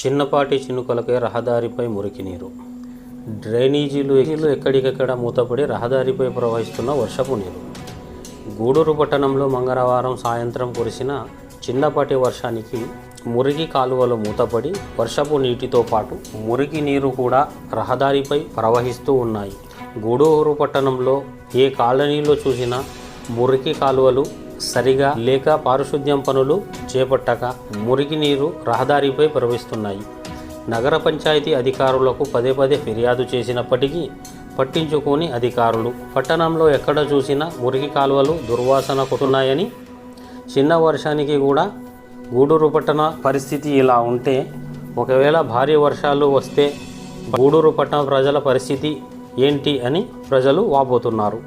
చిన్నపాటి చినుకలకే రహదారిపై మురికి నీరు. డ్రైనేజీలు ఎక్కడికెక్కడ మూతపడి రహదారిపై ప్రవహిస్తున్న వర్షపు నీరు. గూడూరు పట్టణంలో మంగళవారం సాయంత్రం కురిసిన చిన్నపాటి వర్షానికి మురికి కాలువలు మూతపడి వర్షపు నీటితో పాటు మురికి నీరు కూడా రహదారిపై ప్రవహిస్తూ ఉన్నాయి. గూడూరు పట్టణంలో ఏ కాలనీలో చూసినా మురికి కాలువలు సరిగా లేక పారిశుద్ధ్యం పనులు చేపట్టక మురికి నీరు రహదారిపై ప్రవహిస్తున్నాయి. నగర పంచాయతీ అధికారులకు పదే ఫిర్యాదు చేసినప్పటికీ పట్టించుకోని అధికారులు పట్టణంలో ఎక్కడ చూసినా మురికి కాలువలు దుర్వాసన కొట్టున్నాయని, చిన్న వర్షానికి కూడా గూడూరు పట్టణ పరిస్థితి ఇలా ఉంటే ఒకవేళ భారీ వర్షాలు వస్తే గూడూరు పట్టణ ప్రజల పరిస్థితి ఏంటి అని ప్రజలు వాపోతున్నారు.